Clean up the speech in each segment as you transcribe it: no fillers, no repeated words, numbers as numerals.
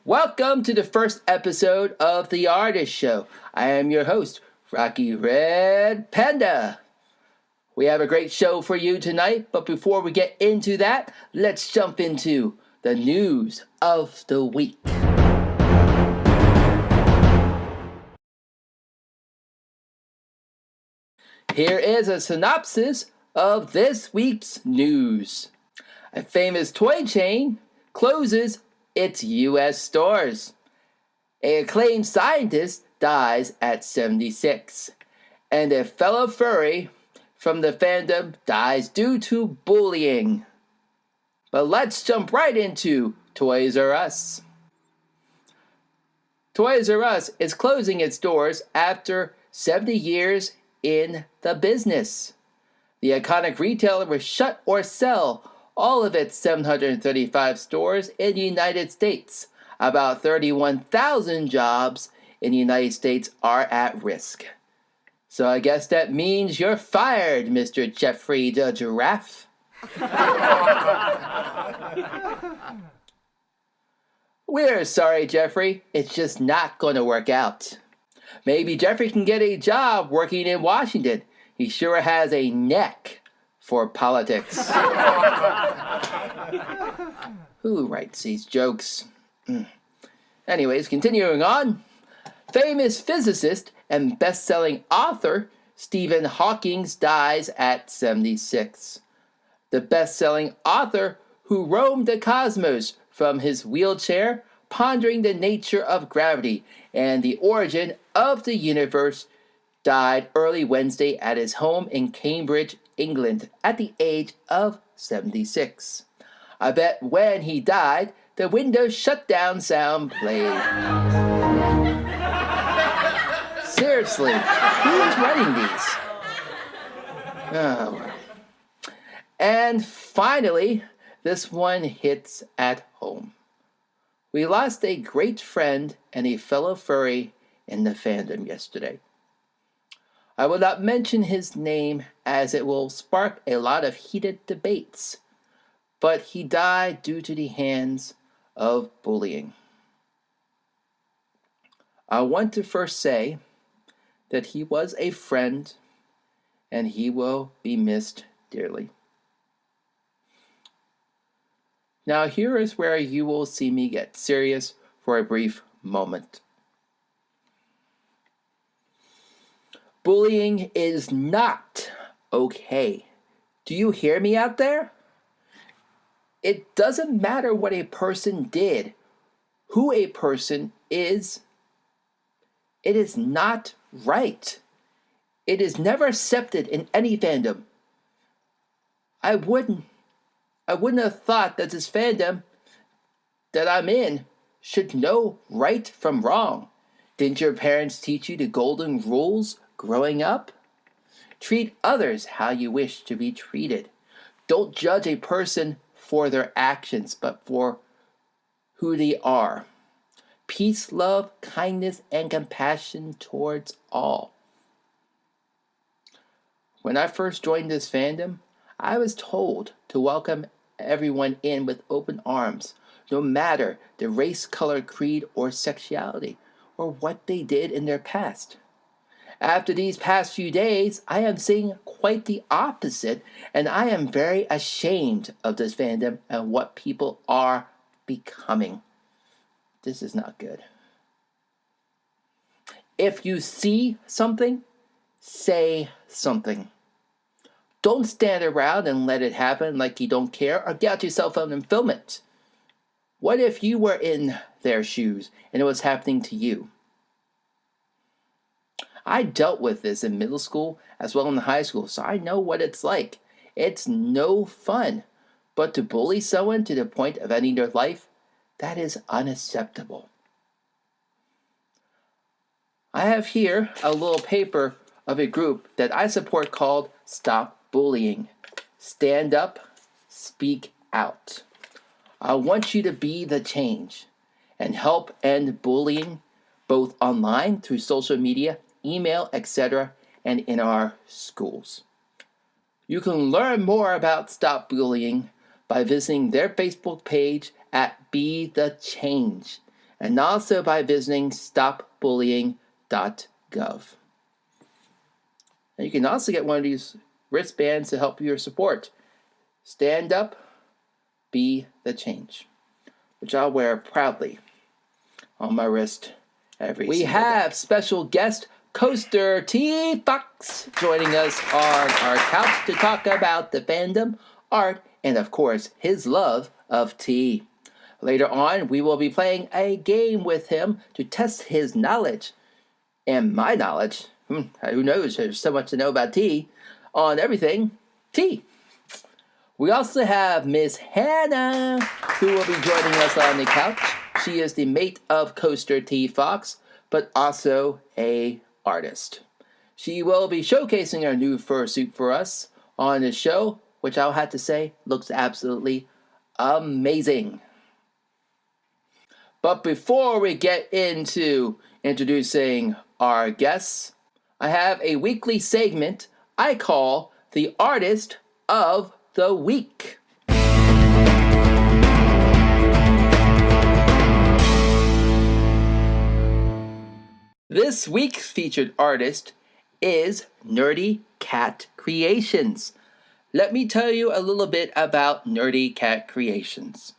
Welcome to the first episode of The Artist Show. I am your host, Rocky Red Panda. We have a great show for you tonight, but before we get into that, let's jump into the news of the week. Here is a synopsis of this week's news. A famous toy chain closes its U.S. stores. An acclaimed scientist dies at 76. And a fellow furry from the fandom dies due to bullying. But let's jump right into Toys R Us. Toys R Us is closing its doors after 70 years in the business. The iconic retailer will shut or sell all of its 735 stores in the United States. About 31,000 jobs in the United States are at risk. So I guess that means you're fired, Mr. Jeffrey the Giraffe. We're sorry, Jeffrey. It's just not going to work out. Maybe Jeffrey can get a job working in Washington. He sure has a neck for politics. Who writes these jokes? Anyways, continuing on. Famous physicist and best-selling author Stephen Hawking dies at 76. The best-selling author who roamed the cosmos from his wheelchair, pondering the nature of gravity and the origin of the universe, died early Wednesday at his home in Cambridge, England, at the age of 76. I bet when he died, the Windows shutdown sound played. Seriously, who is running these? Oh, well. And finally, this one hits at home. We lost a great friend and a fellow furry in the fandom yesterday. I will not mention his name as it will spark a lot of heated debates, but he died due to the hands of bullying. I want to first say that he was a friend and he will be missed dearly. Now here is where you will see me get serious for a brief moment. Bullying is not okay. Do you hear me out there? It doesn't matter what a person did, who a person is. It is not right. It is never accepted in any fandom. I wouldn't have thought that this fandom that I'm in should know right from wrong. Didn't your parents teach you the golden rules growing up? Treat others how you wish to be treated. Don't judge a person for their actions, but for who they are. Peace, love, kindness, and compassion towards all. When I first joined this fandom, I was told to welcome everyone in with open arms, no matter the race, color, creed, or sexuality, or what they did in their past. After these past few days, I am seeing quite the opposite, and I am very ashamed of this fandom and what people are becoming. This is not good. If you see something, say something. Don't stand around and let it happen like you don't care, or get out your cell phone and film it. What if you were in their shoes and it was happening to you? I dealt with this in middle school as well in high school, so I know what it's like. It's no fun. But to bully someone to the point of ending their life, that is unacceptable. I have here a little paper of a group that I support called Stop Bullying. Stand up, speak out. I want you to be the change and help end bullying both online through social media, email, etc., and in our schools. You can learn more about Stop Bullying by visiting their Facebook page at Be The Change and also by visiting stopbullying.gov. And you can also get one of these wristbands to help your support. Stand up, be the change, which I'll wear proudly on my wrist every single day. We have special guest Coaster T. Fox joining us on our couch to talk about the fandom, art, and of course, his love of tea. Later on, we will be playing a game with him to test his knowledge and my knowledge. Who knows? There's so much to know about tea on everything tea. We also have Miss Hanna, who will be joining us on the couch. She is the mate of Coaster T. Fox, but also a artist. She will be showcasing her new fursuit for us on the show, which I'll have to say looks absolutely amazing. But before we get into introducing our guests, I have a weekly segment I call the Artist of the Week. This week's featured artist is Nerdy Cat Creations. Let me tell you a little bit about Nerdy Cat Creations.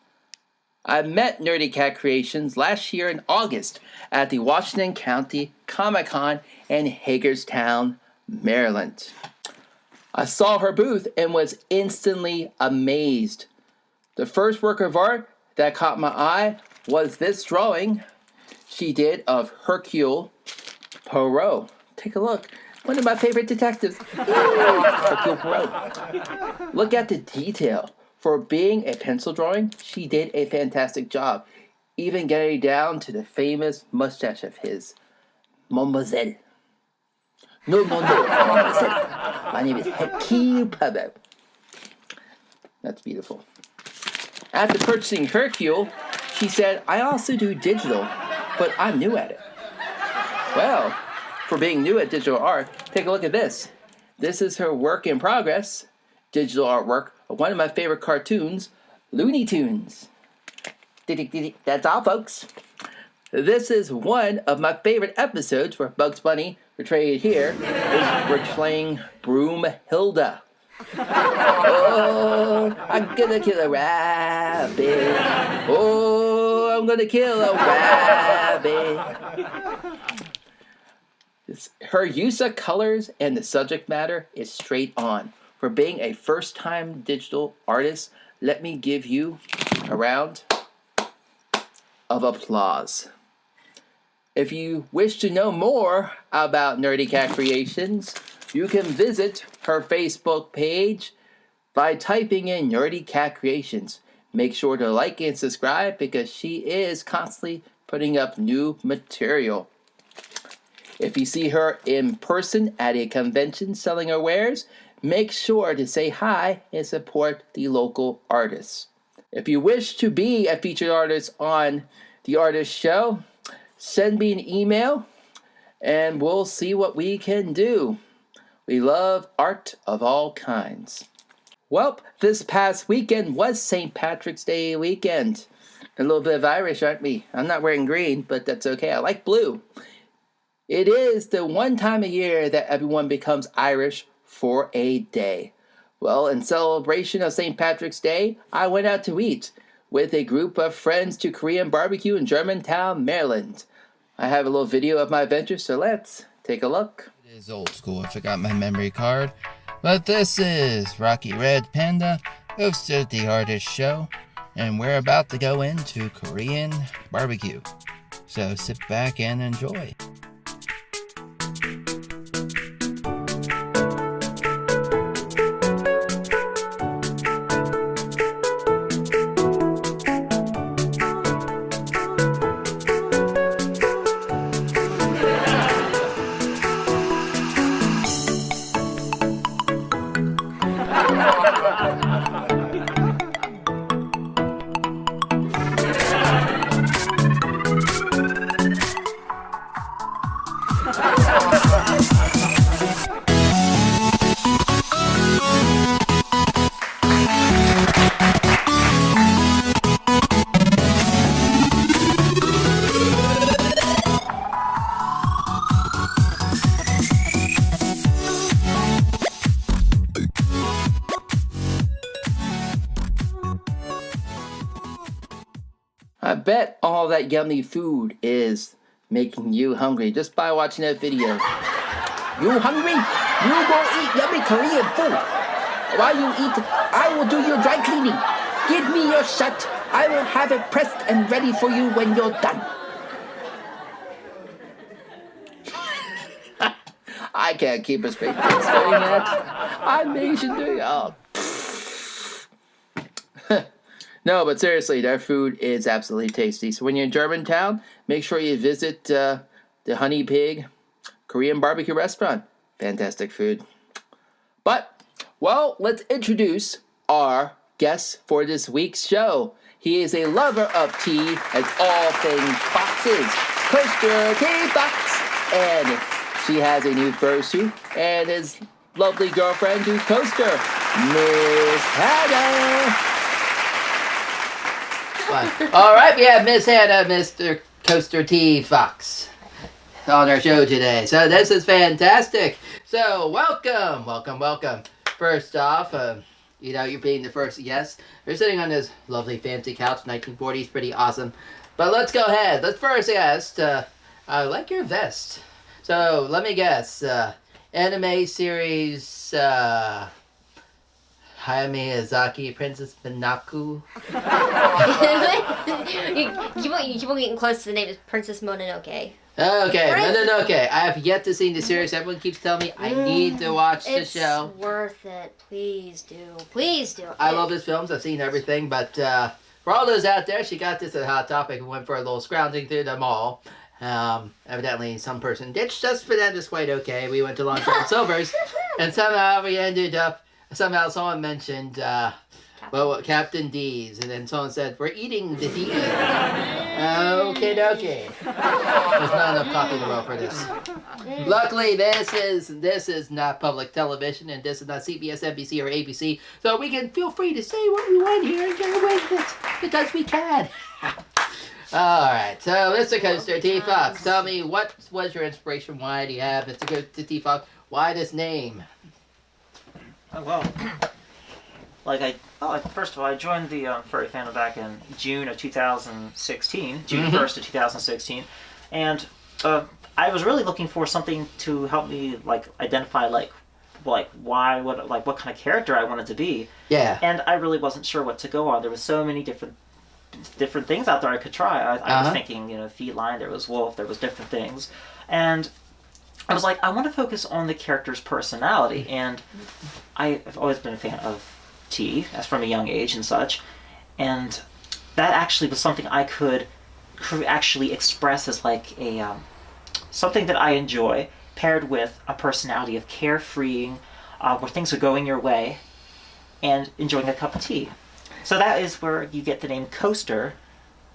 I met Nerdy Cat Creations last year in August at the Washington County Comic-Con in Hagerstown, Maryland. I saw her booth and was instantly amazed. The first work of art that caught my eye was this drawing she did of Hercule Poirot. Take a look. One of my favorite detectives. Hercule Poirot. Look at the detail. For being a pencil drawing, she did a fantastic job. Even getting down to the famous mustache of his. Mademoiselle. No, Mademoiselle. My name is Hercule Poirot. That's beautiful. After purchasing Hercule, she said, I also do digital, but I'm new at it. Well, for being new at digital art, take a look at this. This is her work in progress, digital artwork of one of my favorite cartoons, Looney Tunes. That's all, folks. This is one of my favorite episodes where Bugs Bunny, portrayed here, is portraying Broomhilda. Oh, I'm gonna kill a rabbit. Oh, I'm gonna kill a rabbit. Her use of colors and the subject matter is straight on. For being a first-time digital artist, let me give you a round of applause. If you wish to know more about Nerdy Cat Creations, you can visit her Facebook page by typing in Nerdy Cat Creations. Make sure to like and subscribe because she is constantly putting up new material. If you see her in person at a convention selling her wares, make sure to say hi and support the local artists. If you wish to be a featured artist on the Artist Show, send me an email and we'll see what we can do. We love art of all kinds. Well, this past weekend was St. Patrick's Day weekend. A little bit of Irish, aren't we? I'm not wearing green, but that's okay. I like blue. It is the one time a year that everyone becomes Irish for a day. Well, in celebration of St. Patrick's Day, I went out to eat with a group of friends to Korean barbecue in Germantown, Maryland. I have a little video of my adventure, so let's take a look. It is old school. I forgot my memory card. But this is Rocky Red Panda, host of the Artist Show, and we're about to go into Korean barbecue. So sit back and enjoy. I bet all that yummy food is making you hungry just by watching that video. You hungry? You go eat yummy Korean food. While you eat, I will do your dry cleaning. Give me your shirt. I will have it pressed and ready for you when you're done. I can't keep a straight face doing that. I'm Asian doing it. No, but seriously, their food is absolutely tasty. So when you're in Germantown, make sure you visit the Honey Pig Korean barbecue restaurant. Fantastic food. But, well, let's introduce our guest for this week's show. He is a lover of tea and all things boxes. Coaster Tea Box. And she has a new fursuit and his lovely girlfriend who's Coaster, Miss Hanna. All right, we have Miss Hanna, Mr. Coaster T. Fox on our show today. So this is fantastic. So welcome. First off, you're being the first guest. You're sitting on this lovely fancy couch, 1940s, pretty awesome. But let's go ahead. Let's first ask, I like your vest. So let me guess, anime series, Hayao Miyazaki, Princess Mononoke. you keep on getting close to the name. It's Princess Mononoke. Okay, Mononoke. I have yet to see the series. Everyone keeps telling me I need to watch the show. It's worth it. Please do. I love his films. I've seen everything. But for all those out there, she got this at Hot Topic and went for a little scrounging through the mall. Evidently, some person ditched us for that. Just quite okay. We went to Long John Silver's, and somehow we ended up. Somehow someone mentioned, Captain D's, and then someone said, we're eating the D's. Okay. There's not enough coffee in the world for this. Luckily, this is not public television, and this is not CBS, NBC, or ABC, so we can feel free to say what we want here and get away with it, because we can. Alright, so Mr. Coaster T. Fox, tell me, what was your inspiration? Why do you have Mr. Coaster T. Fox? Why this name? Well, first of all, I joined the furry fandom back in June of June 1st of 2016, and I was really looking for something to help me identify what kind of character I wanted to be. Yeah. And I really wasn't sure what to go on. There was so many different things out there I could try. I was thinking, feline. There was wolf. There was different things, and I was like, I want to focus on the character's personality, and I've always been a fan of tea, as from a young age and such, and that actually was something I could actually express as something that I enjoy, paired with a personality of carefreeing, where things are going your way, and enjoying a cup of tea. So that is where you get the name Coaster.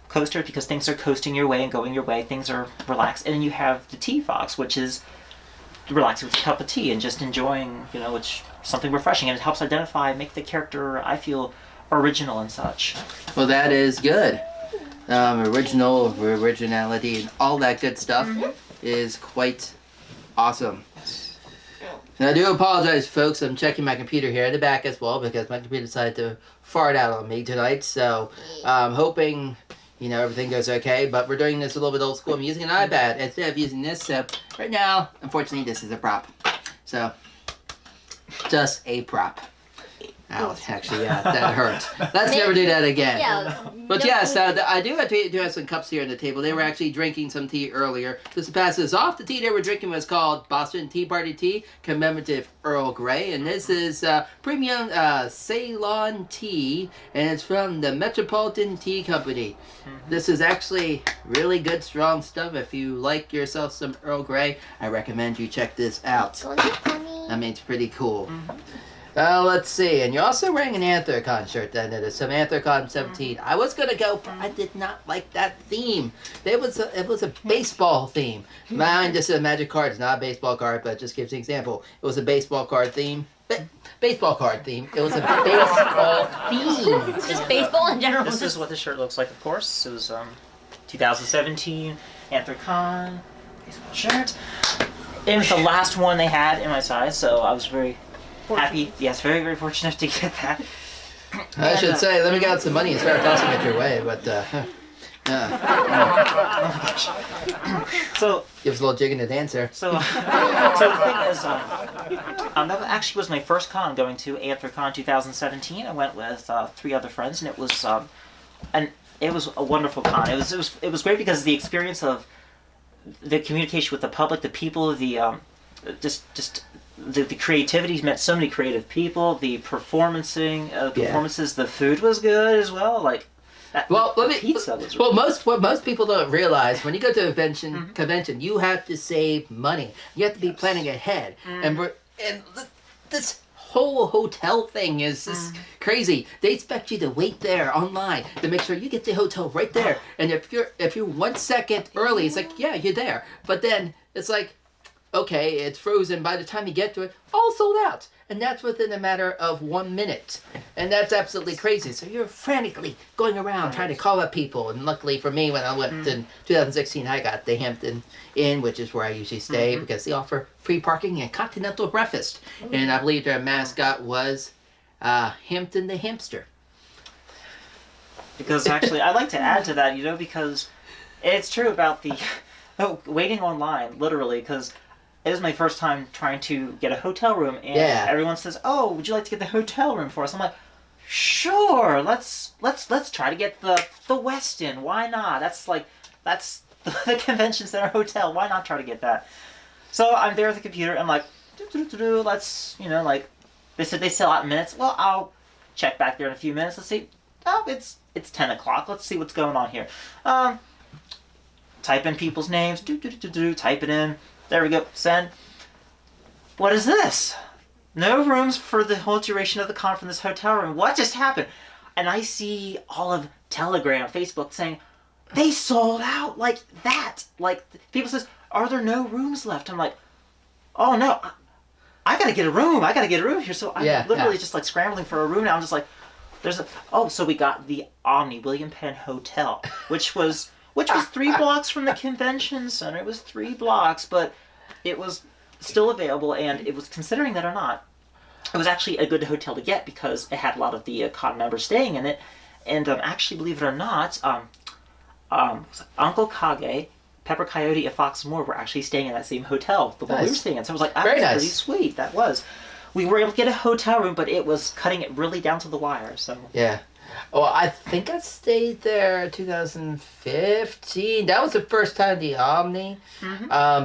Coaster because things are coasting your way and going your way, things are relaxed, and then you have the Tea Fox, which is relaxing with a cup of tea and just enjoying, which something refreshing, and it helps make the character, I feel, original and such. Well, that is good. Originality, and all that good stuff is quite awesome. Now, I do apologize, folks. I'm checking my computer here in the back as well because my computer decided to fart out on me tonight. So, I'm hoping, everything goes okay. But we're doing this a little bit old school. I'm using an iPad instead of using this. So, right now, unfortunately, this is a prop. So, just a prop. Ouch, actually, yeah, that hurt. Let's never do that again. Yeah. But yes, I do have some cups here on the table. They were actually drinking some tea earlier. Just to pass this off, the tea they were drinking was called Boston Tea Party Tea, commemorative Earl Grey. And this is premium Ceylon tea, and it's from the Metropolitan Tea Company. This is actually really good, strong stuff. If you like yourself some Earl Grey, I recommend you check this out. I mean, it's pretty cool. Let's see. And you're also wearing an Anthrocon shirt then. It is some Anthrocon 17. I was going to go, but I did not like that theme. It was a baseball theme. Mine, this is a magic card. It's not a baseball card, but it just gives an example. It was a baseball card theme. Baseball card theme. It was a baseball theme. Just baseball in general. This is what the shirt looks like, of course. It was 2017 Anthrocon baseball shirt. It was the last one they had in my size, so I was very happy. Yes, very, very fortunate to get that. I should say, let me get some money and start tossing it your way, but So Gives a little jig in the dancer. So the thing is, that actually was my first con going to AnthroCon 2017. I went with 3 other friends, and it was a wonderful con. It was great because the experience of the communication with the public, the people, the creativity. Met so many creative people. The performances, the food was good as well. Like. Pizza was really what most people don't realize, when you go to a convention, you have to save money. You have to be planning ahead, and this whole hotel thing is just crazy. They expect you to wait there online to make sure you get the hotel right there. And if you're 1 second early, it's like, yeah, you're there. But then it's like, okay, it's frozen. By the time you get to it, all sold out. And that's within a matter of 1 minute. And that's absolutely crazy. So you're frantically going around trying to call up people. And luckily for me, when I went in 2016, I got the Hampton Inn, which is where I usually stay, because they offer free parking and continental breakfast. And I believe their mascot was Hampton the hamster. Because actually, I'd like to add to that, because it's true about the waiting online, literally, because it was my first time trying to get a hotel room, and everyone says, "Oh, would you like to get the hotel room for us?" I'm like, "Sure, let's try to get the Westin. Why not? That's the convention center hotel. Why not try to get that?" So I'm there at the computer. I'm like, let's they said they sell out in minutes. Well, I'll check back there in a few minutes. Let's see. Oh, it's 10 o'clock. Let's see what's going on here. Type in people's names. Type it in. There we go. Send. What is this? No rooms for the whole duration of the con from this hotel room. What just happened? And I see all of Telegram, Facebook saying, they sold out like that. Like, people says, are there no rooms left? I'm like, oh no, I gotta get a room. I gotta get a room here. So I'm literally just like scrambling for a room now. I'm just like, so we got the Omni William Penn Hotel, which was 3 blocks from the convention center. It was 3 blocks, but it was still available, and it was, considering that or not, it was actually a good hotel to get because it had a lot of the con members staying in it. And actually, believe it or not, Uncle Kage, Pepper Coyote, and Fox Moore were actually staying in that same hotel, the one we were staying in. So I was like, that was pretty sweet. That was. We were able to get a hotel room, but it was cutting it really down to the wire. So yeah. Well, I think I stayed there 2015. That was the first time the Omni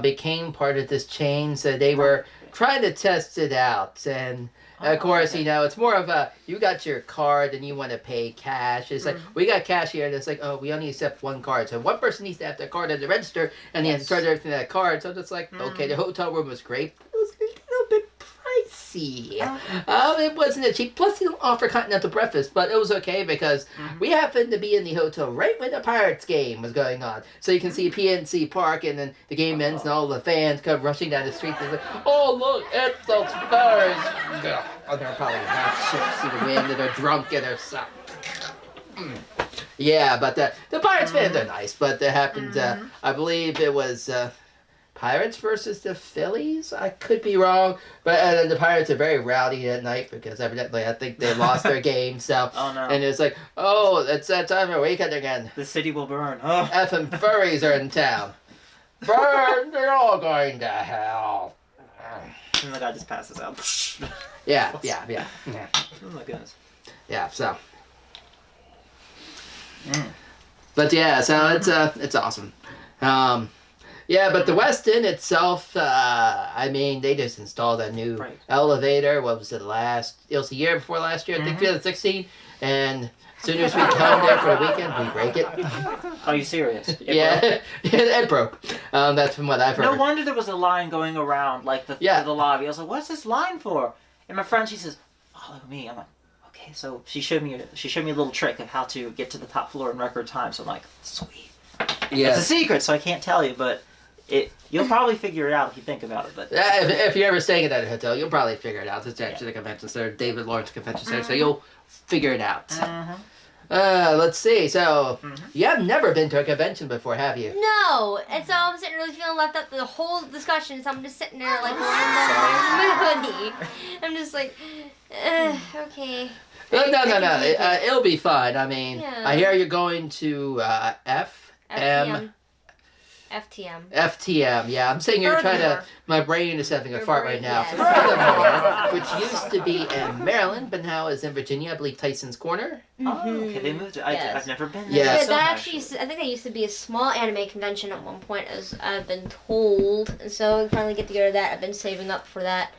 became part of this chain. So they were trying to test it out. And of course, it's more of a, you got your card and you want to pay cash. It's like, we got cash here. And it's like, oh, we only accept 1 card. So one person needs to have their card at the register and they have to charge everything to that card. So it's like, okay, the hotel room was great. It was a little bit pricey. It wasn't a cheap. Plus, they don't offer continental breakfast, but it was okay because we happened to be in the hotel right when the Pirates game was going on. So you can see PNC Park, and then the game ends, and all the fans come rushing down the street. They're like, oh, look, it's the Spurs. Oh, they're probably half shit to the wind, and they're drunk, and they're so. Yeah, but the Pirates fans are nice, but there happened, I believe it was Pirates versus the Phillies. I could be wrong, but the Pirates are very rowdy at night because evidently I think they lost their game. So, oh no! And it's like, oh, it's that time of weekend again. The city will burn. Oh. Effing furries are in town. Burn! They're all going to hell. And the guy just passes out. Yeah. Oh my goodness. Yeah. So. But yeah, so it's awesome. Yeah, but the Westin itself, they just installed a new elevator. What was it, it was the year before last year, I think 2016. And as soon as we come there for the weekend, we break it. Are you serious? It broke. That's from what I've heard. No wonder there was a line going around, like, the lobby. I was like, what's this line for? And my friend, she says, follow me. I'm like, okay. So she showed me a little trick of how to get to the top floor in record time. So I'm like, sweet. Yeah. It's a secret, so I can't tell you, but you'll probably figure it out if you think about it. But if you're ever staying at that hotel, you'll probably figure it out. It's actually the convention center, David Lawrence Convention Center, so you'll figure it out. Let's see. So you have never been to a convention before, have you? No, and so I'm sitting really feeling left out the whole discussion. So I'm just sitting there like holding my hoodie. I'm just like, okay. No, no, no. can take it. It'll be fun. I mean, Yeah. I hear you're going to FTM. FTM, yeah. I'm saying you're trying to. Furthermore. My brain is having a Your fart brain, right now. yes. Furthermore, which used to be in Maryland, but now is in Virginia. I believe Tyson's Corner. Oh, okay. They moved it. Yes. I've never been there. Yeah. Yeah, myself, that actually, I think that used to be a small anime convention at one point, as I've been told. And so we finally get to go to that. I've been saving up for that.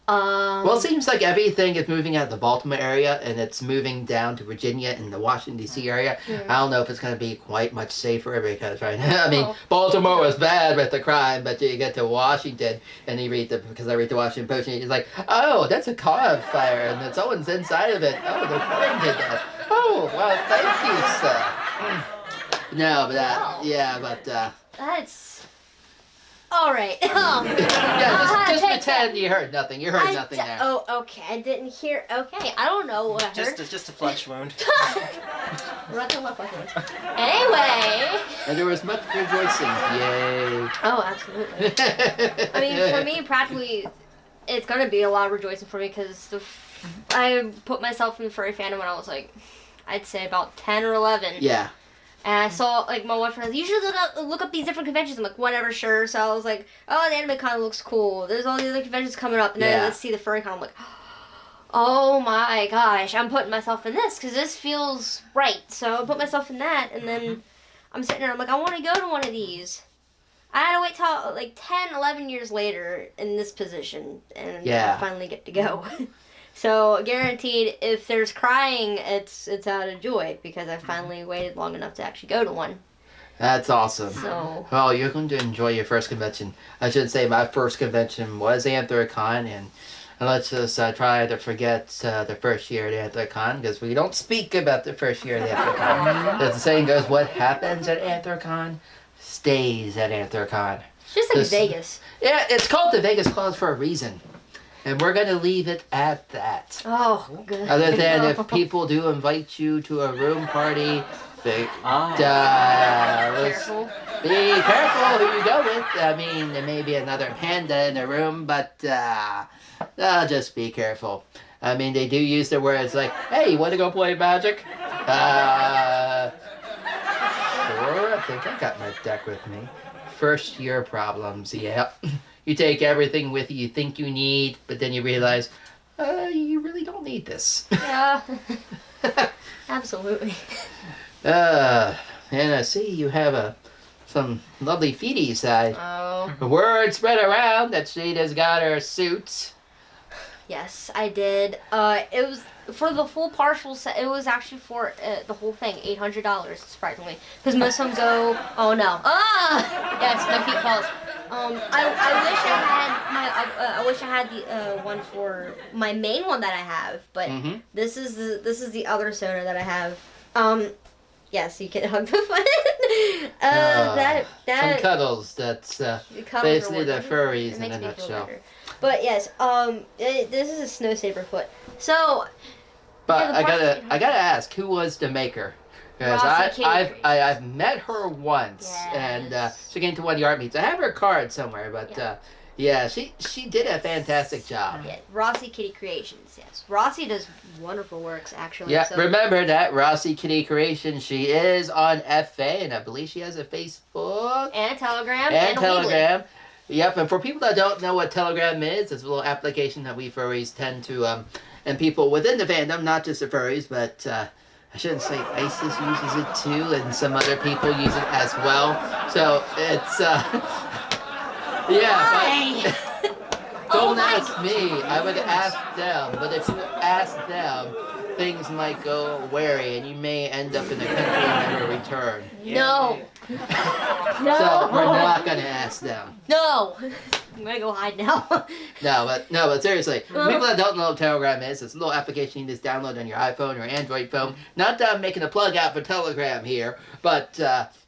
Well, it seems like everything is moving out of the Baltimore area, and it's moving down to Virginia and the Washington, D.C. area. I don't know if it's going to be quite much safer because right now, I mean, Oh. Baltimore was bad with the crime, but you get to Washington, and you read because I read the Washington Post, and it's like, oh, that's a car fire, and someone's inside of it. Oh, the crime did that. Oh, well, thank you, sir. No, but Wow. That's... Alright. yeah, just pretend you heard nothing. You heard nothing there. Oh, okay. I didn't hear... Okay, I don't know what I heard. Just a flesh wound. Anyway. And there was much rejoicing. Yay. Oh, absolutely. I mean, for me, practically, it's going to be a lot of rejoicing for me because I put myself in the furry fandom when I was like, I'd say about 10 or 11. Yeah. And I saw, like, my boyfriend was, you should look up these different conventions. I'm like, whatever, sure. So I was like, oh, the anime con looks cool. There's all these other conventions coming up. And then let's see the furry con. I'm like, oh my gosh, I'm putting myself in this because this feels right. So I put myself in that. And then I'm sitting there, I'm like, I want to go to one of these. I had to wait till, like, 10, 11 years later in this position. And I finally get to go. So guaranteed, if there's crying, it's out of joy because I finally waited long enough to actually go to one. That's awesome. So. Well, you're going to enjoy your first convention. I should say my first convention was Anthrocon, and let's just try to forget the first year at Anthrocon because we don't speak about the first year at Anthrocon. As the saying goes, what happens at Anthrocon stays at Anthrocon. It's just like Vegas. Yeah, it's called the Vegas Clause for a reason. And we're going to leave it at that. Oh, good. Other than if people do invite you to a room party, Careful. be careful who you go with. I mean, there may be another panda in the room, but just be careful. I mean, they do use the words like, hey, you want to go play Magic? Sure, I think I got my deck with me. First year problems, yeah. You take everything with you think you need, but then you realize, you really don't need this. Yeah. Absolutely. And I see you have some lovely feeties. Oh. The word spread around that Shada's got her suits. Yes, I did. It was for the full partial set. It was actually for the whole thing, $800, surprisingly, because most of them go. Oh no! Yes, my feet falls. I wish I had the one for my main one that I have, but this is the other soda that I have. Yes, you can hug the fun. Some cuddles. That's basically the furries in a nutshell. But yes, this is a snow saber foot. So. But yeah, I gotta ask, who was the maker? Because I've met her once, and she came to one of the art meets. I have her card somewhere, but she did a fantastic job. Yeah, Rossy Kitty Creations. Yes, Rossy does wonderful works actually. Yeah, so. remember that Rossy Kitty Creations. She is on FA, and I believe she has a Facebook And a Telegram. and Telegram. Yep, and for people that don't know what Telegram is, it's a little application that we furries tend to and people within the fandom, not just the furries, but I shouldn't say ISIS uses it too, and some other people use it as well. So it's but don't ask me. I would ask them. But if you ask them, things might go wary, and you may end up in a country and never return. No. No. So we're not gonna ask them. No. I'm gonna go hide now. No, but seriously, people that don't know what Telegram is, it's a little application you just download on your iPhone or Android phone. Not that I'm making a plug out for Telegram here, but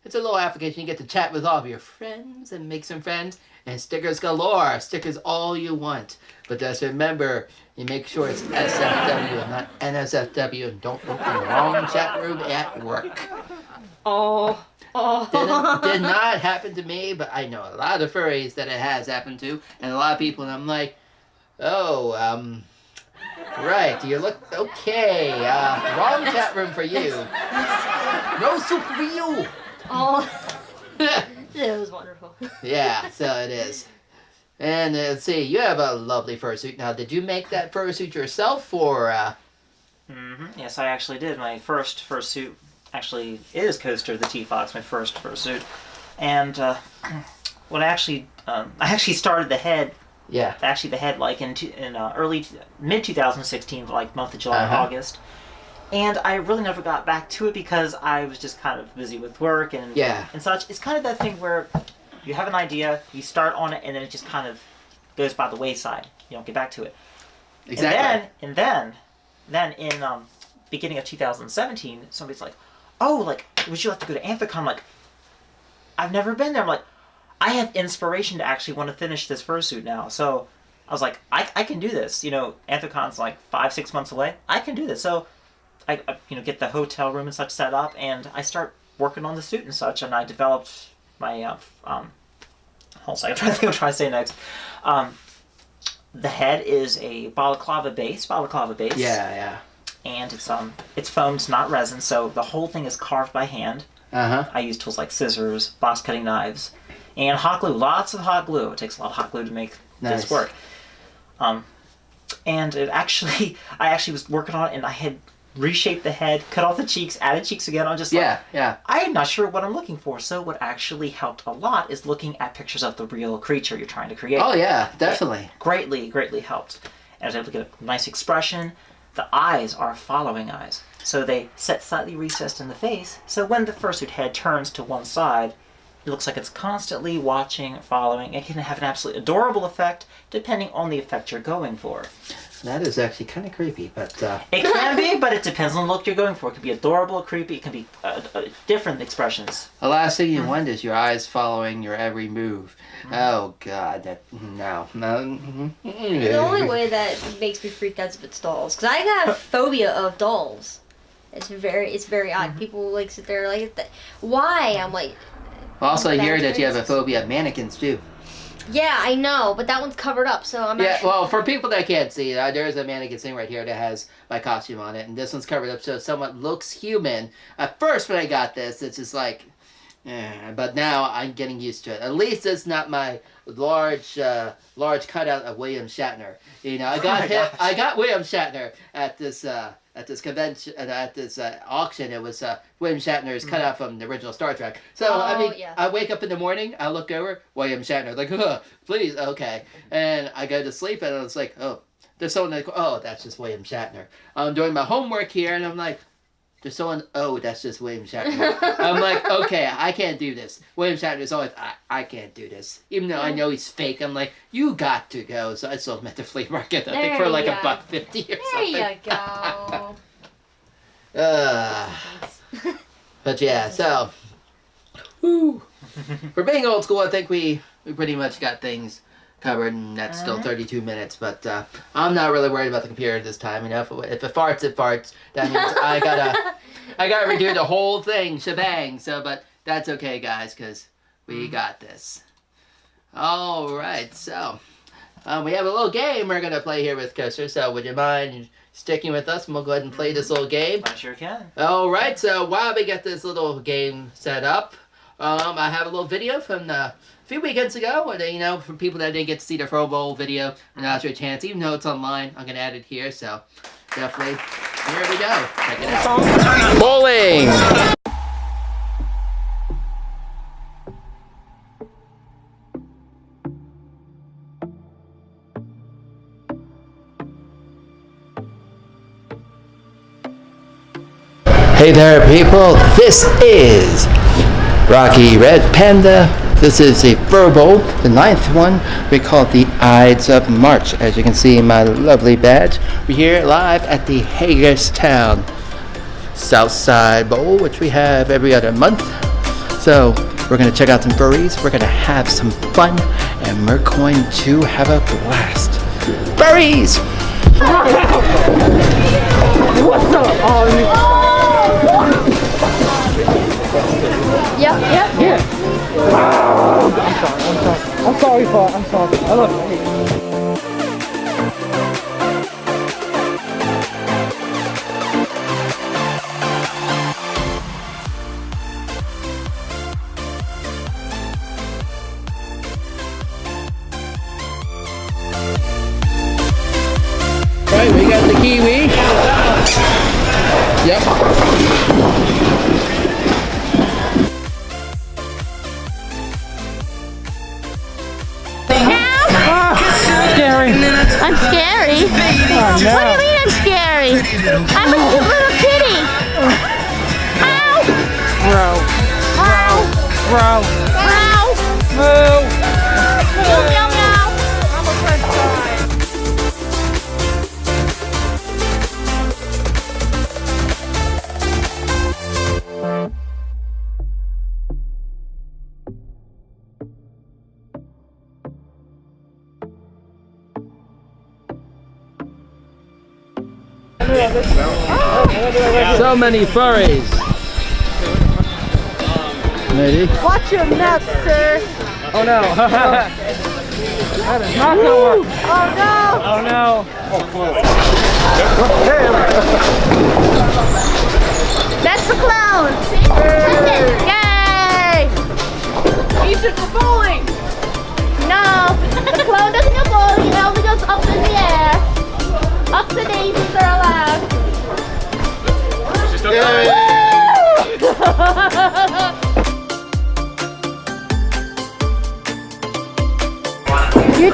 it's a little application you get to chat with all of your friends and make some friends. And stickers galore, stickers all you want. But just remember, you make sure it's SFW and not NSFW, and don't open the wrong chat room at work. Oh. Did not happen to me, but I know a lot of furries that it has happened to, and a lot of people, and I'm like, Right, you look okay. Wrong chat room for you. No soup for you. Oh, it was wonderful. Yeah, so it is. And let's see, you have a lovely fursuit. Now, did you make that fursuit yourself, or? Yes, I actually did. My first fursuit actually is Coaster the T-Fox, my first fursuit. And what I actually started the head. Yeah. Actually, the head like in early mid 2016, like month of July, August. And I really never got back to it because I was just kind of busy with work and such. It's kind of that thing where you have an idea, you start on it, and then it just kind of goes by the wayside. You don't get back to it. Exactly. And then in beginning of 2017, somebody's like, "Oh, like, would you like to go to Anthicon?" I'm like, I've never been there. I'm like, I have inspiration to actually want to finish this fursuit now. So I was like, I can do this. You know, Anthicon's like 5-6 months away. I can do this. So I get the hotel room and such set up, and I start working on the suit and such, and I developed my hold on a second, I'm trying to say next. The head is a balaclava base. Yeah. And it's foam, it's not resin, so the whole thing is carved by hand. I use tools like scissors, box cutting knives, and hot glue. Lots of hot glue. It takes a lot of hot glue to make this work. And I actually was working on it, and I had reshaped the head, cut off the cheeks, added cheeks again. I'm just I'm not sure what I'm looking for. So what actually helped a lot is looking at pictures of the real creature you're trying to create. Oh yeah, definitely. Greatly helped. And I was able to get a nice expression. The eyes are following eyes. So they set slightly recessed in the face. So when the fursuit head turns to one side, it looks like it's constantly watching, following. It can have an absolutely adorable effect depending on the effect you're going for. That is actually kind of creepy, but... It can be, but it depends on the look you're going for. It can be adorable, creepy, it can be different expressions. The last thing you want is your eyes following your every move. Oh, God, no. The only way that makes me freak out is if it's dolls. Because I got a phobia of dolls. It's very odd. People, like, sit there like, why? I'm like... Also, I hear that you have a phobia of mannequins, too. Yeah, I know, but that one's covered up, so I'm Yeah, well, for people that can't see, there's a mannequin thing right here that has my costume on it, and this one's covered up so it somewhat looks human. At first, when I got this, it's just like, but now I'm getting used to it. At least it's not my large cutout of William Shatner. You know, I got William Shatner at this convention, at this auction. It was William Shatner's cutout from the original Star Trek. So I wake up in the morning, I look over, William Shatner, like, please, okay, and I go to sleep, and it's like, oh, there's someone like, oh, that's just William Shatner. I'm doing my homework here, and I'm like, there's someone, oh, that's just William Shatner. I'm like, okay, I can't do this. William Shatner's always, I can't do this. Even though I know he's fake, I'm like, you got to go. So I sold him at the flea market, I think, for like $1.50 or something. There you go. But yeah, so, woo. For being old school, I think we pretty much got things covered, and that's still 32 minutes, but I'm not really worried about the computer this time. You know, if it farts, it farts. That means I gotta redo the whole thing, shebang. So, but that's okay, guys, because we got this. All right, so we have a little game we're gonna play here with Coaster. So, would you mind sticking with us, and we'll go ahead and play this little game? I sure can. All right, so while we get this little game set up, I have a little video from a few weekends ago, you know, for people that didn't get to see the Pro Bowl video, and now's your chance. Even though it's online, I'm going to add it here, so definitely, here we go. Check it out. Bowling! Hey there, people. This is Rocky Red Panda. This is a Fur Bowl, the 9th one. We call it the Ides of March. As you can see in my lovely badge, we're here live at the Hagerstown Southside Bowl, which we have every other month. So we're going to check out some furries, we're going to have some fun, and we're going to have a blast. Furries! What's up? Yep. I'm sorry. I love you. got the kiwi. Yep. Scary. I'm scary. Oh, no. What do you mean I'm scary? I'm a cute little kitty. Ow! Bro. Ow! Ow! Boo. Meow, meow, meow. I'm a French fry. So many furries. Lady. Watch your mouth, sir. Oh no. That is not gonna work. Oh no! Oh no. That's the clown! Yay! Use it for bowling. No! The clown doesn't go bowling, it only goes up in the air. Up the daisies are allowed.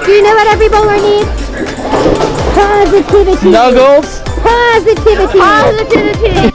Do you know what every bowler needs? Positivity. Snuggles. Positivity. Positivity.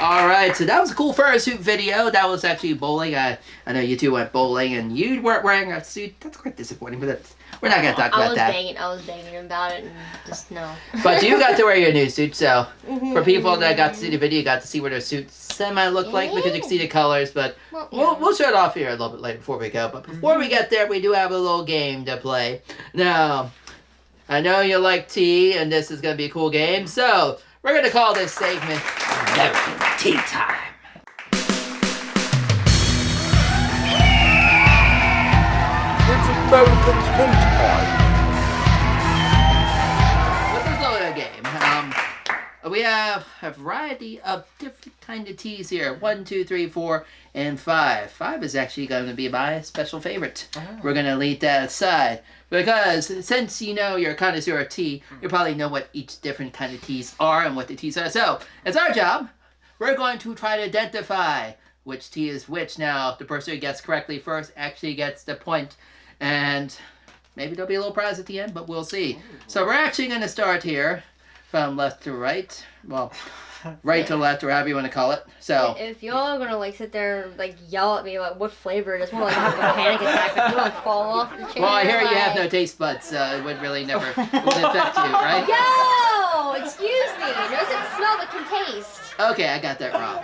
Alright, so that was a cool fursuit video. That was actually bowling. I know you two went bowling and you weren't wearing a suit. That's quite disappointing, but we're not going to talk about that. I was begging him about it and just no. But you got to wear your new suit, so for people that got to see the video, you got to see what their suits semi look like because you can see the colors, but we'll show it off here a little bit later before we go. But before we get there, we do have a little game to play. Now, I know you like tea, and this is going to be a cool game, so we're going to call this segment American Tea Time. With this little game, we have a variety of different kind of teas here. 1, 2, 3, 4, and 5. 5 is actually going to be my special favorite. We're going to leave that aside. Because since you know you're a connoisseur of tea, you probably know what each different kind of teas are and what the teas are. So, it's our job. We're going to try to identify which tea is which. Now, the person who gets correctly first actually gets the point. And maybe there'll be a little prize at the end, but we'll see. So we're actually going to start here from left to right. Well, right to left, or however you want to call it. So if y'all are gonna like sit there and like yell at me like what flavor it is, more like have a panic attack, like you like fall off the chair. well, I hear like... you have no taste buds, so it would really never affect you, right? Yo, excuse me. Doesn't smell but can taste. Okay, I got that wrong.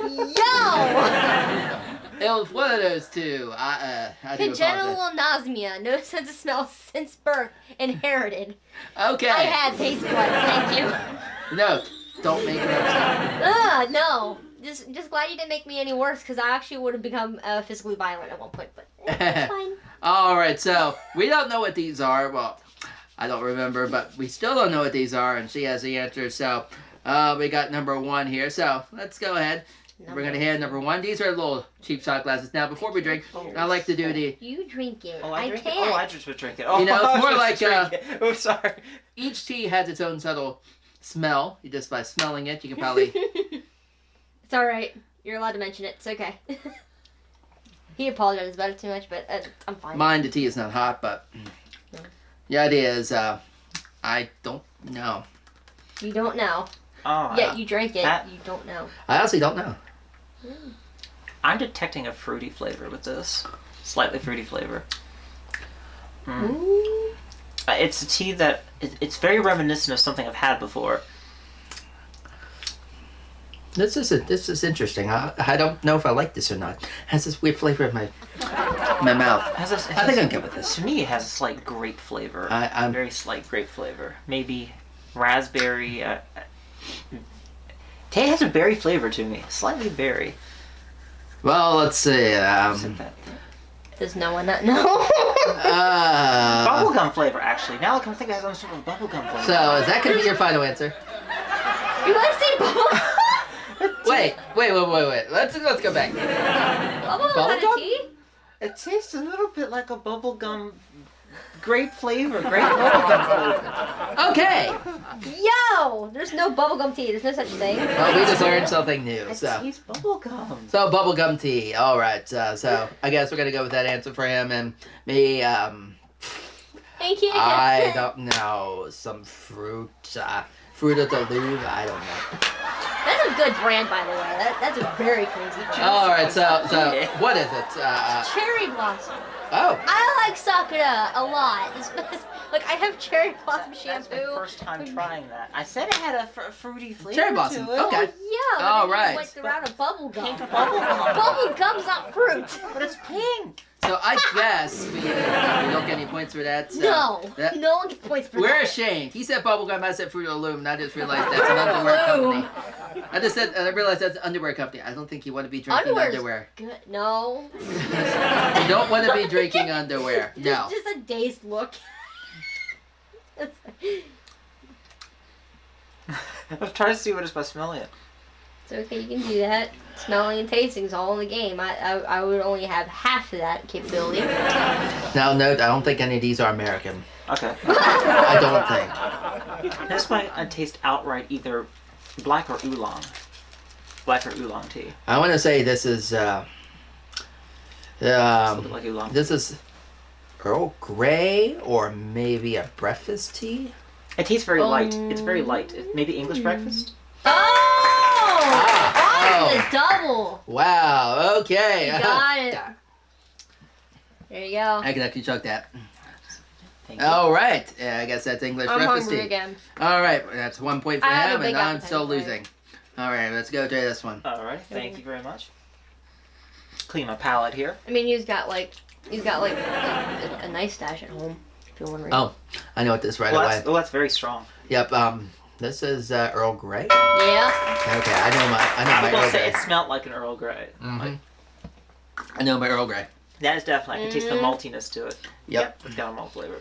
Yo. It was one of those two. I do Congenital apologize. anosmia, no sense of smell since birth, inherited. Okay. I had taste buds, thank you. No, don't make it up. No. Just glad you didn't make me any worse, because I actually would have become physically violent at one point, but it's fine. Alright, so we don't know what these are. Well, I don't remember, but we still don't know what these are, and she has the answer. So we got number 1 here. So let's go ahead. We're going to hand number 1. These are little cheap shot glasses. Now, before we drink, I like to do the... You drink it. Oh, I drink can't. it? Oh, I just would drink it. Oh, You know, it's more I was like, supposed to drink it. Oh, sorry. Each tea has its own subtle smell. Just by smelling it, you can probably... It's alright. You're allowed to mention it. It's okay. He apologizes about it too much, but I'm fine. Mine, the tea is not hot, but... The idea is, I don't know. You don't know. Oh, Yet you drank it. You don't know. I honestly don't know. I'm detecting a fruity flavor with this. Slightly fruity flavor. It's a tea that... It's very reminiscent of something I've had before. This is interesting. I don't know if I like this or not. It has this weird flavor in my... my mouth. I think I'm good with this. To me, it has a slight grape flavor. I'm very slight grape flavor. Maybe raspberry. It has a berry flavor to me. Slightly berry. Well, let's see. Does no one not know? Bubblegum flavor, actually. Now I can think it has some sort of bubblegum flavor. So, is that going to be your final answer? You want to say bubble? Wait. Let's go back. Bubblegum kind of tea? It tastes a little bit like a bubblegum grape flavor. Grape bubblegum flavor. Okay. Yo! There's no bubblegum tea. There's no such thing. Well, we just learned something new. It So, tastes bubblegum. bubblegum tea. All right. So, I guess we're going to go with that answer for him and me. Thank you. I don't know. Some fruit. Fruit of the Louvre. I don't know. That's a good brand, by the way. That's a very crazy brand. All right. So what is it? Cherry blossom. Oh. I like Sakura a lot. Like, I have cherry blossom That's shampoo. my first time trying that. I said it had a fruity flavor Cherry blossom. to it. Okay. Yeah, but All then right. you went the route of bubble gum. Pink bubblegum. Bubble gum's not fruit. But it's pink. So I guess we don't get any points for that. So No. that- No one gets points for We're that. ashamed. He said bubblegum, I said Fruit of the Loom, and I just realized that's an underwear company. I realized that's an underwear company. I don't think you want to be drinking Underwear's underwear. good. No. You don't want to be drinking underwear. No. Just a dazed look. I'm trying to see what it's by smelling it. It's okay, you can do that. Smelling and tasting is all in the game. I would only have half of that capability. Now note, I don't think any of these are American. Okay. I don't think. This might taste outright either black or oolong. Black or oolong tea. I want to say this is It's a little bit like oolong. this is Earl Grey or maybe a breakfast tea. It tastes very light. It's very light. Maybe English breakfast? Oh! Oh. The double! Wow. Okay. You got it. There you go. I can actually chug that. Thank you. All right. Yeah, I guess that's English I'm breakfast hungry tea. again. All right, that's 1 point for I have a him, big and I'm appetite, still right? losing. All right, let's go to this one. All right. Thank you very much. Clean my palate here. I mean, he's got like a nice stash at home. If you're wondering. Oh, I know what this right Well, away. that's very strong. Yep. This is Earl Grey. Yeah. Okay, I know I my will Earl say Grey. it smelled like an Earl Grey. Mhm. I know my Earl Grey. That is definitely. I can taste the maltiness to it. Yep. It's got a malt flavor.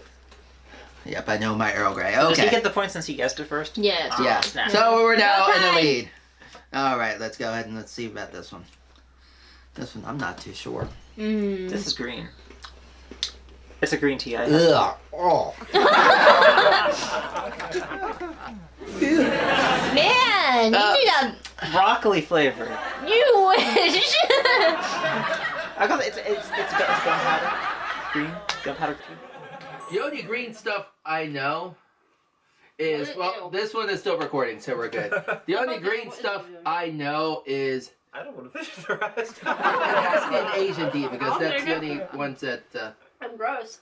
Yep, I know my Earl Grey. Does he Okay. get the point since he guessed it first? Yes. Oh, Yeah. snap. So we're now in the Okay. lead. All right, let's go ahead and let's see about this one. This one, I'm not too sure. This is green. It's a green tea. I have. Ugh. Oh. Man, you need a. Broccoli flavor. You wish. I got it's gunpowder. Green. Gunpowder green. The only green stuff I know is, well, this one is still recording, so we're good. The only green stuff I know is, I don't want to finish the rest. it has to be an Asian tea because that's the only ones that, I'm gross.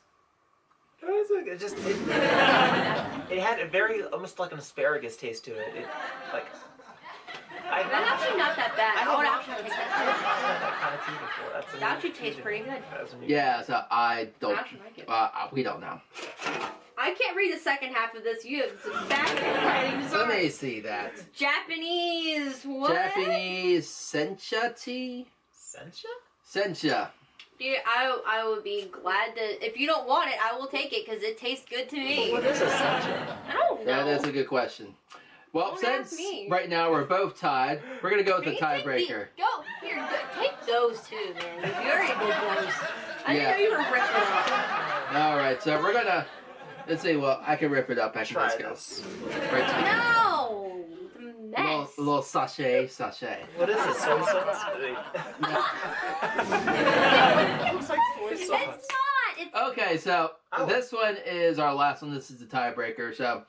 It just it had a very almost like an asparagus taste to it. That's actually not that bad. I would actually take that. that kind of tea before. That's That actually tastes pretty good. yeah, so I don't, I actually like it. we don't know. I can't read the second half of this. You have some background writing. Let Sorry. me see that. Japanese. What? Japanese sencha tea? Sencha? Sencha. Dude, I would be glad to. If you don't want it, I will take it because it tastes good to me. What is a sencha? I don't know. That is a good question. Well, Don't since ask me. right now we're both tied, we're going to go with the You take tiebreaker. Go here. Take those too, man. You already did those. I Yeah. didn't know you were ripping them up. All right, so we're going to, let's see, well, I can rip it up. I can Try just go. this. Right to No, the a mess. little sachet. What is this? Soy sauce? It looks like soy It's sauce. not. It's Okay, so Oh. this one is our last one. This is the tiebreaker. So,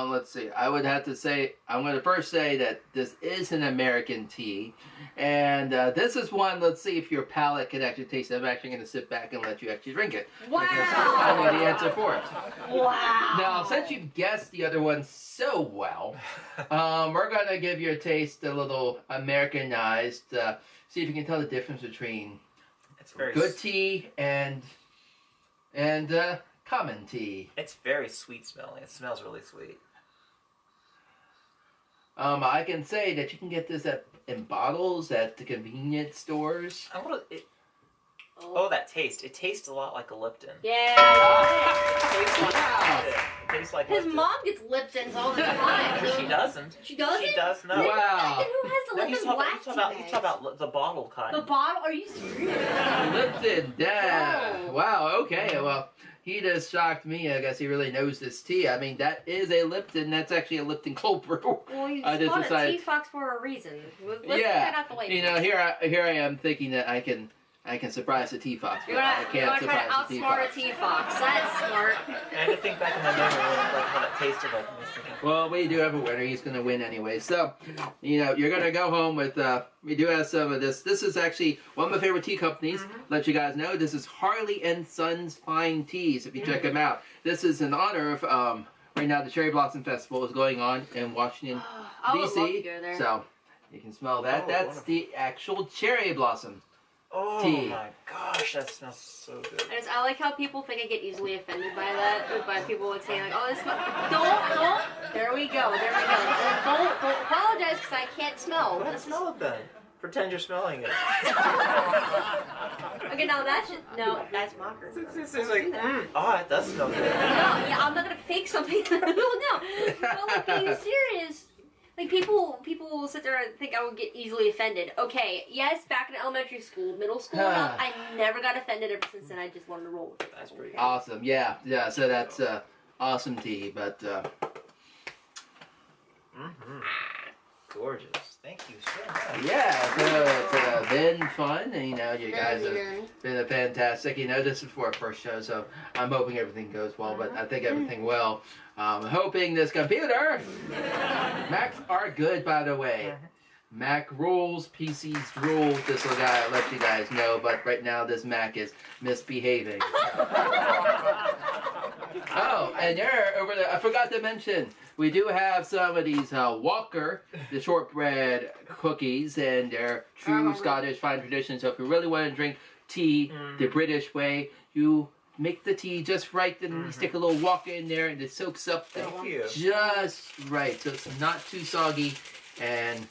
let's see. I would have to say, I'm going to first say that this is an American tea. And this is one, let's see if your palate can actually taste it. I'm actually going to sit back and let you actually drink it. Because I know the answer for it. wow. Now, since you've guessed the other one so well, we're going to give your taste a little Americanized. See if you can tell the difference between It's very good tea and common tea. It's very sweet smelling. It smells really sweet. I can say that you can get this in bottles at the convenience stores. Oh, that taste. It tastes a lot like a Lipton. Yeah. It tastes like His Lipton. mom gets Liptons all the time. She doesn't. She doesn't? She does not. Wow. Then who has the No, Lipton black tea he's talking about the bottle kind. The bottle? Are you serious? Lipton, yeah. Oh. Wow, okay, well, he just shocked me. I guess he really knows this tea. I mean, that is a Lipton. That's actually a Lipton cold brew. Well, you I just called it decided- Tea Fox for a reason. Let's get Yeah, that out the way. you know, here I am thinking that I can surprise the Tea Fox. You're but I gonna can't try to surprise the Tea outsmart a Fox. Tea Fox. That's smart. I had to think back in my memory like how that tasted like. I was thinking, Well, we do have a winner. He's going to win anyway. So, you know, you're going to go home with, we do have some of this. This is actually one of my favorite tea companies. Let you guys know, this is Harley & Sons Fine Teas, if you check them out. This is in honor of, right now the Cherry Blossom Festival is going on in Washington, I would D.C. love to go there. So, you can smell that. Oh, That's wonderful. the actual cherry blossom. oh Tea. my gosh, that smells so good. I like how people think I get easily offended by that. By people like saying like, "Oh, this smells." Don't. There we go. Don't apologize because I can't smell. Let's smell it then. Pretend you're smelling it. Okay, now that's mockery. It's like, oh, it does smell good. No, yeah, I'm not gonna fake something. no, but like being serious. Like people will sit there and think I would get easily offended. Okay, yes, back in elementary school, middle school, I never got offended. Ever since then, I just learned to roll with it. That's pretty good. Awesome. Yeah. So that's awesome tea. But Gorgeous. Thank you so much. yeah, so it's been fun. And, you know, you guys have been fantastic. You know, this is for our first show, so I'm hoping everything goes well. But I think everything will. I'm hoping this computer. Macs are good, by the way. Mac rules, PCs rule. This will let you guys know. But right now, this Mac is misbehaving. Oh, and there over there, I forgot to mention, we do have some of these Walker, the shortbread cookies, and they're true Scottish fine tradition. So if you really want to drink tea the British way, you make the tea just right, then you stick a little Walker in there, and it soaks up Thank you. just right, so it's not too soggy. And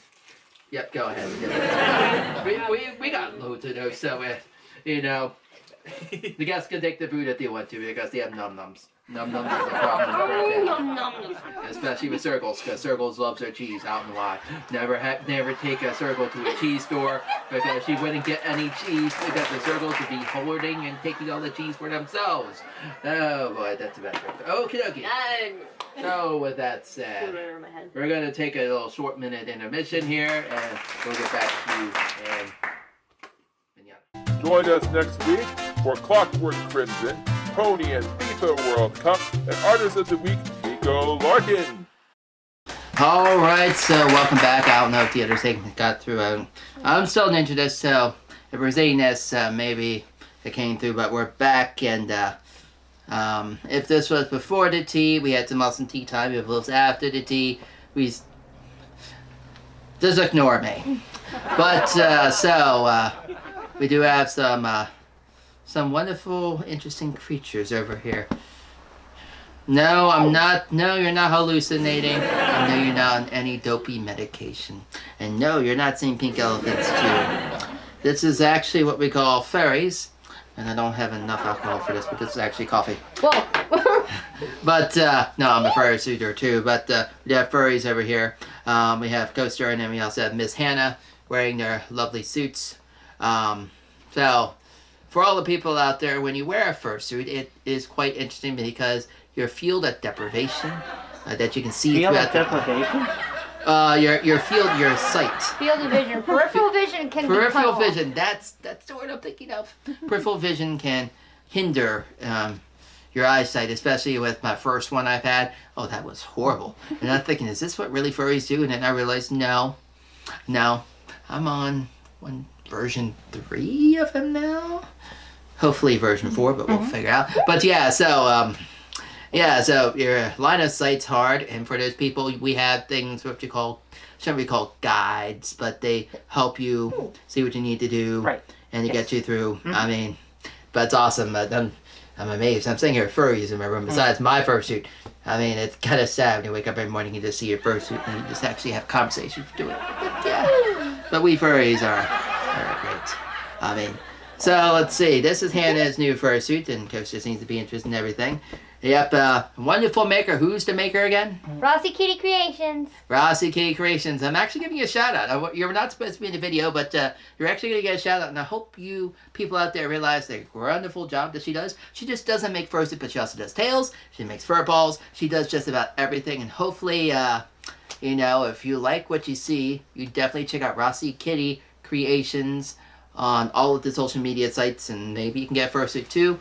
yep, go ahead. we got loads of those, so you know, the guests can take the food if they want to because they have num-nums. Num-nums is a problem. Especially with Circles, because Circles loves their cheese. I don't know why. Never take a Circle to a cheese store because she wouldn't get any cheese because the Circles would be hoarding and taking all the cheese for themselves. Oh boy, that's a bad joke. Okie dokie. So with that said, we're going to take a little short minute intermission here and we'll get back to you and Join us next week for Clockwork Crimson, Pony and FIFA World Cup, and Artist of the Week, Nico Larkin. All right, so welcome back. I don't know if the other segment got through. I'm still new to this, so if we're saying this, maybe it came through, but we're back. And if this was before the tea, we had some awesome tea time. If it was after the tea, just ignore me. But we do have some wonderful, interesting creatures over here. No, I'm not. No, you're not hallucinating. And no, you're not on any dopey medication. And no, you're not seeing pink elephants too. This is actually what we call fairies. And I don't have enough alcohol for this, but this is actually coffee. Whoa. But, no, I'm a furry suitor too. But we have furries over here. We have Coaster, and then we also have Miss Hanna wearing their lovely suits. So, for all the people out there, when you wear a fursuit, it is quite interesting because your field of deprivation that you can see Field throughout of deprivation? your sight. Field of vision. Peripheral vision can be Peripheral cut off. vision, that's the word I'm thinking of. Peripheral vision can hinder your eyesight, especially with my first one I've had. Oh, that was horrible. And I'm thinking, is this what really furries do? And then I realized, no, I'm on version 3 of him now. Hopefully version 4, but we'll figure out. But yeah, so your line of sight's hard, and for those people, we have things what you call, shouldn't be called guides, but they help you see what you need to do. Right. and to get you through. I mean, but it's awesome. I'm amazed. I'm sitting here with furries in my room besides my fursuit. I mean, it's kind of sad when you wake up every morning and you just see your fursuit and you just actually have conversations doing it. But, yeah. But we furries are great. I mean, so let's see. This is Hannah's new fursuit, and Coach just seems to be interested in everything. Yep, wonderful maker. Who's the maker again? Rossy Kitty Creations. Rossy Kitty Creations. I'm actually giving you a shout out. You're not supposed to be in the video, but you're actually going to get a shout out, and I hope you people out there realize the wonderful job that she does. She just doesn't make fursuit, but she also does tails. She makes fur balls. She does just about everything, and hopefully, you know, if you like what you see, you definitely check out Rossy Kitty Creations on all of the social media sites, and maybe you can get a fursuit too.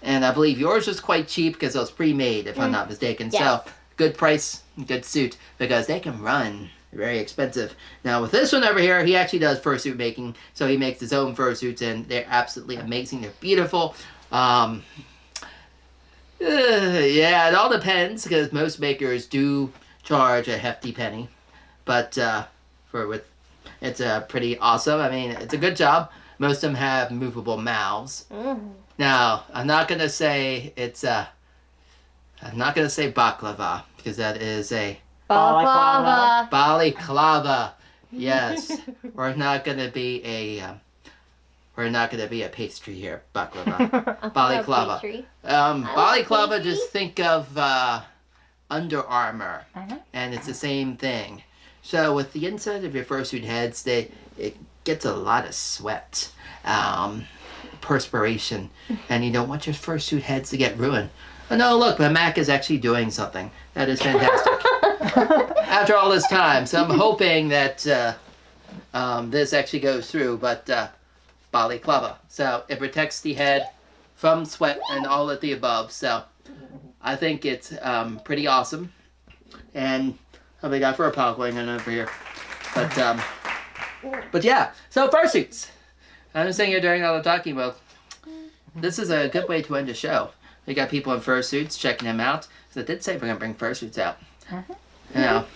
And I believe yours was quite cheap because it was pre-made, if I'm not mistaken. Yes. So, good price, good suit, because they can run very expensive. Now, with this one over here, he actually does fursuit making, so he makes his own fursuits, and they're absolutely amazing. They're beautiful. Yeah, it all depends, because most makers do charge a hefty penny. But it's pretty awesome. I mean, it's a good job. Most of them have movable mouths. Now, I'm not gonna say it's I'm not gonna say baklava, because that is a Balaclava. balaclava. Yes, we're not gonna be a pastry here. Baklava, balaclava. Balaclava. Just think of Under Armour, and it's the same thing. So with the inside of your fursuit heads, it gets a lot of sweat. Perspiration, and you don't want your fursuit heads to get ruined. Oh no, look, the Mac is actually doing something. That is fantastic. After all this time, so I'm hoping that this actually goes through, but balaclava. So it protects the head from sweat and all of the above, so I think it's pretty awesome. And what we got for a pile going on over here. But yeah, so fursuits. I'm sitting here during all the talking, well, this is a good way to end the show. We got people in fursuits checking them out. So I did say we're going to bring fursuits out. You know,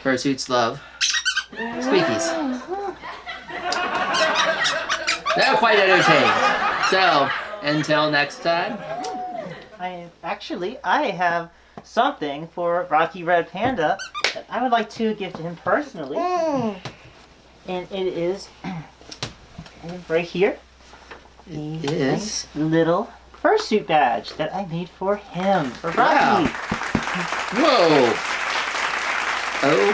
fursuits love squeakies. They're quite entertaining. So, until next time. I have something for Rocky Red Panda that I would like to give to him personally. And it is right here. It is Nice little fursuit badge that I made for him, for Rocky. Wow. Whoa! Oh,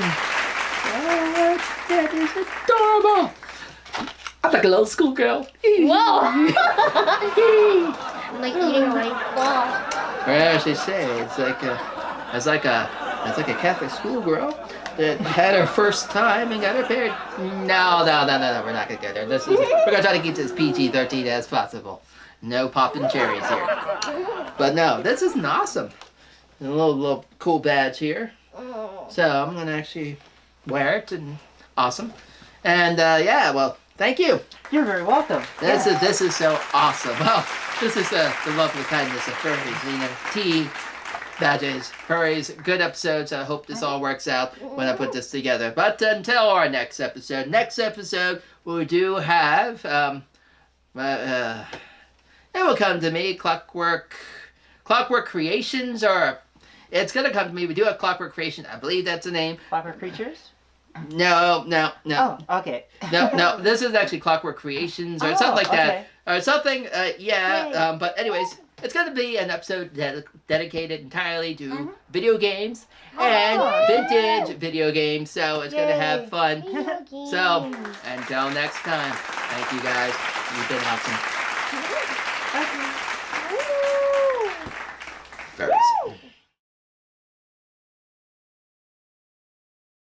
that is adorable! I'm like a little schoolgirl. Whoa! I'm like eating a rice ball. Well, as they say, it's like a Catholic schoolgirl that had her first time and got her period. No, we're not gonna go there. We're gonna try to keep this PG-13 as possible. No popping cherries here. But no, this is awesome. A little cool badge here. So I'm gonna actually wear it, and awesome. And yeah, well, thank you. You're very welcome. This is so awesome. Well, this is the lovely kindness of furries. You know, tea, badges, furries, good episodes. I hope this all works out when I put this together. But until our next episode, we do have it will come to me, Clockwork Creations, or it's gonna come to me. We do have Clockwork Creations. I believe that's the name. Clockwork Creatures? No. Oh, okay. No. This is actually Clockwork Creations or something like that, or something. Yeah. But anyways, it's gonna be an episode dedicated entirely to video games and vintage video games. So it's gonna have fun. So until next time, thank you guys. You've been awesome. Furries.